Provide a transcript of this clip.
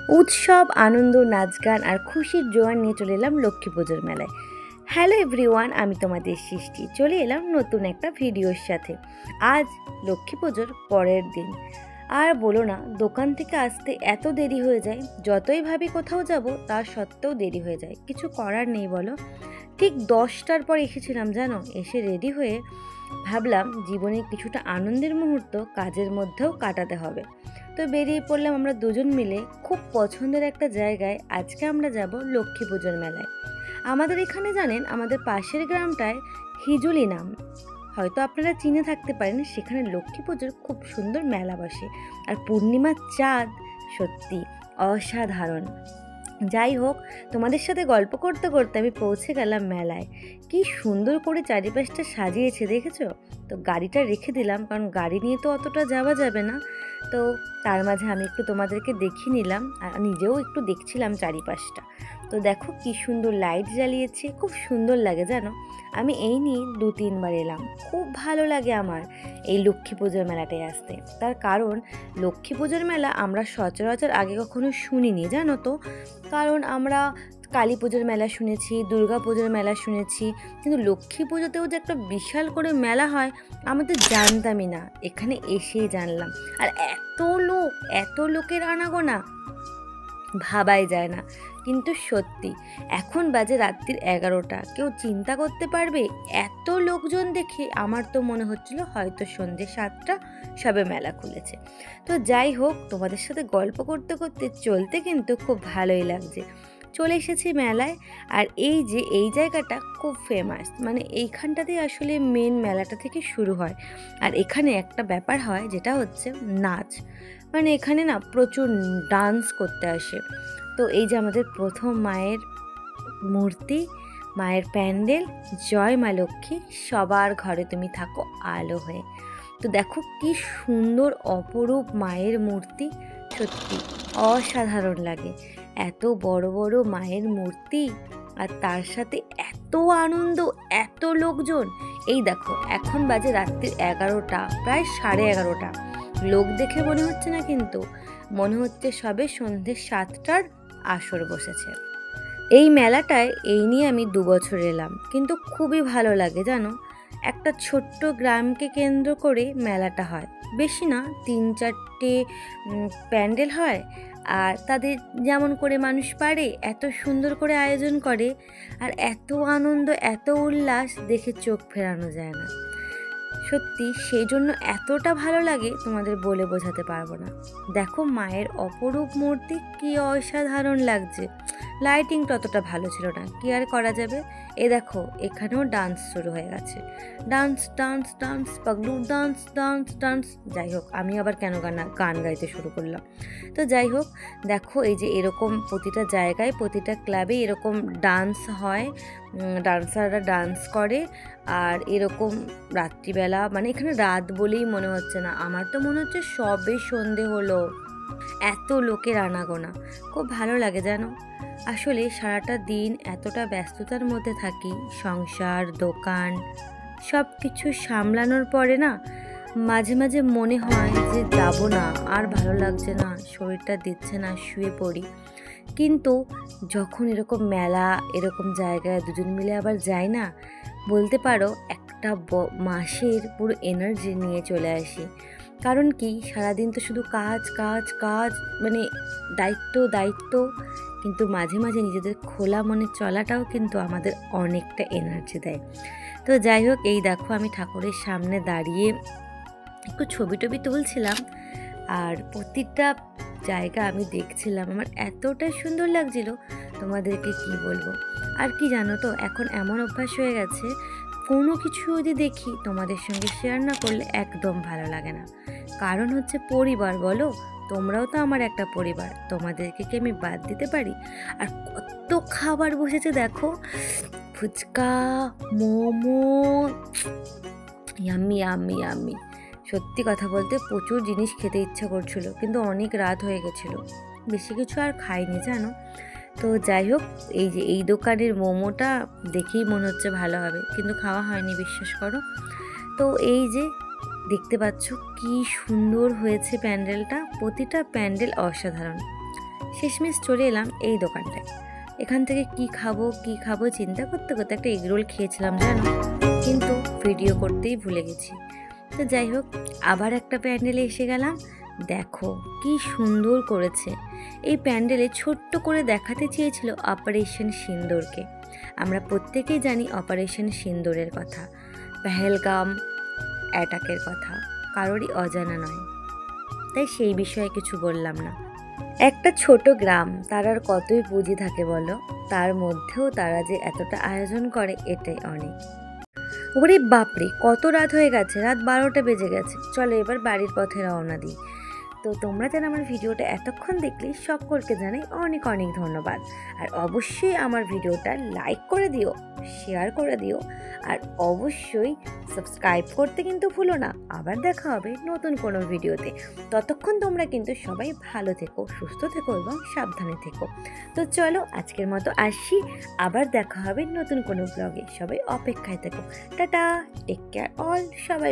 উৎসব, আনন্দ, নাচ গান আর খুশির জোয়ার নিয়ে চলে এলাম লক্ষ্মী পুজোর মেলায়। হ্যালো এভরিওয়ান, আমি তোমাদের সৃষ্টি চলে এলাম নতুন একটা ভিডিওর সাথে। আজ লক্ষ্মী পুজোর পরের দিন। আর বলো না, দোকান থেকে আসতে এত দেরি হয়ে যায়। যতই ভাবি কোথাও যাব, তার সত্ত্বেও দেরি হয়ে যায়। কিছু করার নেই বলো। ঠিক 10টার পর এসেছিলাম জানো। এসে রেডি হয়ে ভাবলাম জীবনে কিছুটা আনন্দের মুহূর্ত কাজের মধ্যেও কাটাতে হবে। তো বেরিয়ে পড়লাম আমরা দুজন মিলে খুব পছন্দের একটা জায়গায়। আজকে আমরা যাব লক্ষ্মী পুজোর মেলায়। আমাদের এখানে জানেন, আমাদের পাশের গ্রামটায় হিজুলি নাম, হয়তো আপনারা চিনে থাকতে পারেন। সেখানে লক্ষ্মী পুজোর খুব সুন্দর মেলা বসে, আর পূর্ণিমার চাঁদ সত্যি অসাধারণ। যাই হোক, তোমাদের সাথে গল্প করতে করতে আমি পৌঁছে গেলাম মেলায়। কি সুন্দর করে চারিপাশটা সাজিয়েছে দেখেছো? তো গাড়িটা রেখে দিলাম, কারণ গাড়ি নিয়ে তো অতটা যাওয়া যাবে না। তো তার মাঝে আমি একটু তোমাদেরকে দেখিয়ে নিলাম, আর নিজেও একটু দেখছিলাম চারিপাশটা। তো দেখো কি সুন্দর লাইট জ্বালিয়েছে, খুব সুন্দর লাগে জানো। আমি এই নিয়ে 2-3বার এলাম। খুব ভালো লাগে আমার এই লক্ষ্মী পুজোর মেলাটায় আসতে। তার কারণ লক্ষ্মী পুজোর মেলা আমরা সচরাচর আগে কখনো শুনিনি জানো তো। কারণ আমরা কালী পুজোর মেলা শুনেছি, দুর্গা পুজোর মেলা শুনেছি, কিন্তু লক্ষ্মী পুজোতেও যে একটা বিশাল করে মেলা হয় আমি তো জানতামই না। এখানে এসেই জানলাম। আর এত লোকের আনাগোনা ভাবাই যায় না। কিন্তু সত্যি, এখন বাজে রাত্রির 11টা। কেউ চিন্তা করতে পারবে? এত লোকজন দেখে আমার তো মনে হচ্ছিল হয়তো সন্ধ্যে 7টা সবে মেলা খুলেছে। তো যাই হোক, তোমাদের সাথে গল্প করতে করতে চলতে কিন্তু খুব ভালোই লাগছে। চলে এসেছি মেলায়। আর এই জায়গাটা খুব ফেমাস, মানে এইখানটাতেই আসলে মেন মেলাটা থেকে শুরু হয়। আর এখানে একটা ব্যাপার হয়, যেটা হচ্ছে নাচ। মানে এখানে না প্রচুর ডান্স করতে আসে। তো এই যে আমাদের প্রথম মায়ের মূর্তি, মায়ের প্যান্ডেল, জয় মা লক্ষ্মী, সবার ঘরে তুমি থাকো আলো হয়ে। তো দেখো কি সুন্দর অপরূপ মায়ের মূর্তি, সত্যি অসাধারণ লাগে। এত বড় বড় মায়ের মূর্তি, আর তার সাথে এত আনন্দ, এত লোকজন। এই দেখো, এখন বাজে রাত্রির 11টা, প্রায় 11:30। লোক দেখে মনে হচ্ছে না, কিন্তু মনে হচ্ছে সবে সন্ধ্যে 7টার আসর বসেছে। এই মেলাটায় এই নিয়ে আমি 2 বছর এলাম, কিন্তু খুবই ভালো লাগে জানো। একটা ছোট্ট গ্রামকে কেন্দ্র করে মেলাটা হয়। বেশি না, 3-4টে প্যান্ডেল হয়। আর তাদের যেমন করে মানুষ পারে এত সুন্দর করে আয়োজন করে। আর এত আনন্দ, এত উল্লাস দেখে চোখ ফেরানো যায় না। সত্যি সেই জন্য এতটা ভালো লাগে, তোমাদের বলে বোঝাতে পারবো না। দেখো মায়ের অপরূপ মূর্তি, কি অসাধারণ লাগছে। লাইটিং ততটা ভালো ছিল না, কি আর করা যাবে। দেখো এখানেও ডান্স শুরু হয়ে গেছে। Dance dance dance, Paglu dance dance dance. যাই হোক, আমি আবার কেন গান গাইতে শুরু করলাম। তো যাই হোক, দেখো এই যে এরকম প্রতিটা জায়গায়, প্রতিটা ক্লাবে এরকম ডান্স হয়। ডান্সাররা ডান্স করে। আর এরকম রাত্রিবেলা, মানে এখানে রাত বলেই মনে হচ্ছে না, আমার তো মনে হচ্ছে সবে সন্ধে হলো। এত লোকের আনাগোনা, খুব ভালো লাগে জানো। আসলে সারাটা দিন এতটা ব্যস্ততার মধ্যে থাকি, সংসার, দোকান, সব কিছু সামলানোর পরে না মাঝে মাঝে মনে হয় যে যাব না, আর ভালো লাগছে না, শরীরটা দিচ্ছে না, শুয়ে পড়ি। কিন্তু যখন এরকম মেলা, এরকম জায়গায় দুজন মিলে আবার যাই না, বলতে পারো একটা মাসের পুরো এনার্জি নিয়ে চলে আসি। কারণ কি, সারাদিন তো শুধু কাজ কাজ কাজ, মানে দায়িত্ব দায়িত্ব। কিন্তু মাঝে মাঝে নিজেদের খোলা মনে চলাটাও কিন্তু আমাদের অনেকটা এনার্জি দেয়। তো যাই হোক, এই দেখো আমি ঠাকুরের সামনে দাঁড়িয়ে একটু ছবি টবি তুলছিলাম। আর প্রতিটা জায়গা আমি দেখছিলাম, আমার এতটা সুন্দর লাগছিল, তোমাদেরকে কি বলবো। আর কি জানো তো, এখন এমন অভ্যাস হয়ে গেছে, কোনো কিছু যদি দেখি তোমাদের সঙ্গে শেয়ার না করলে একদম ভালো লাগে না। কারণ হচ্ছে পরিবার, বলো, তোমরাও তো আমার একটা পরিবার, তোমাদেরকে কি আমি বাদ দিতে পারি? আর কত খাবার বসেছে দেখো, phuchka, momo, yummy yummy yummy. সত্যি কথা বলতে প্রচুর জিনিস খেতে ইচ্ছা করছিল, কিন্তু অনেক রাত হয়ে গেছিলো, বেশি কিছু আর খাইনি জানো। তো যাই হোক, এই যে এই দোকানের মোমোটা দেখেই মনে হচ্ছে ভালো হবে, কিন্তু খাওয়া হয়নি, বিশ্বাস করো। তো এই যে দেখতে পাচ্ছ কি সুন্দর হয়েছে প্যান্ডেলটা, প্রতিটা প্যান্ডেল অসাধারণ। শেষমেশ চলে এলাম এই দোকানটায়। এখান থেকে কি খাবো চিন্তা করতে করতে একটা এগরোল খেয়েছিলাম জানো, কিন্তু ভিডিও করতেই ভুলে গেছি। তো যাই হোক, আবার একটা প্যান্ডেলে এসে গেলাম। দেখো কি সুন্দর করেছে। এই প্যান্ডেলে ছোট্ট করে দেখাতে চেয়েছিল অপারেশন সিন্দুরকে। আমরা প্রত্যেকেই জানি অপারেশন সিন্দুরের কথা, পেহেলগাম অ্যাটাকের কথা কারোরই অজানা নয়, তাই সেই বিষয়ে কিছু বললাম না। একটা ছোট গ্রাম, তার আর কতই পুঁজি থাকে বলো, তার মধ্যেও তারা যে এতটা আয়োজন করে এটাই অনেক। ওরে বাপরে, কত রাত হয়ে গেছে, রাত 12টা বেজে গেছে। চলো এবার বাড়ির পথে রওনা দিই। তো তোমরা যারা আমার ভিডিওটা এতক্ষণ দেখলে সকলকে জানাই অনেক অনেক ধন্যবাদ। আর অবশ্যই আমার ভিডিওটা লাইক করে দিও, শেয়ার করে দিও, আর অবশ্যই সাবস্ক্রাইব করতে কিন্তু ভুলো না। আবার দেখা হবে নতুন কোনো ভিডিওতে। ততক্ষণ তোমরা কিন্তু সবাই ভালো থেকো, সুস্থ থেকো এবং সাবধানে থেকো। তো চলো আজকের মতো আসি, আবার দেখা হবে নতুন কোনো ব্লগে। সবাই অপেক্ষায় থেকো। টাটা, টেক কেয়ার অল, সবাই।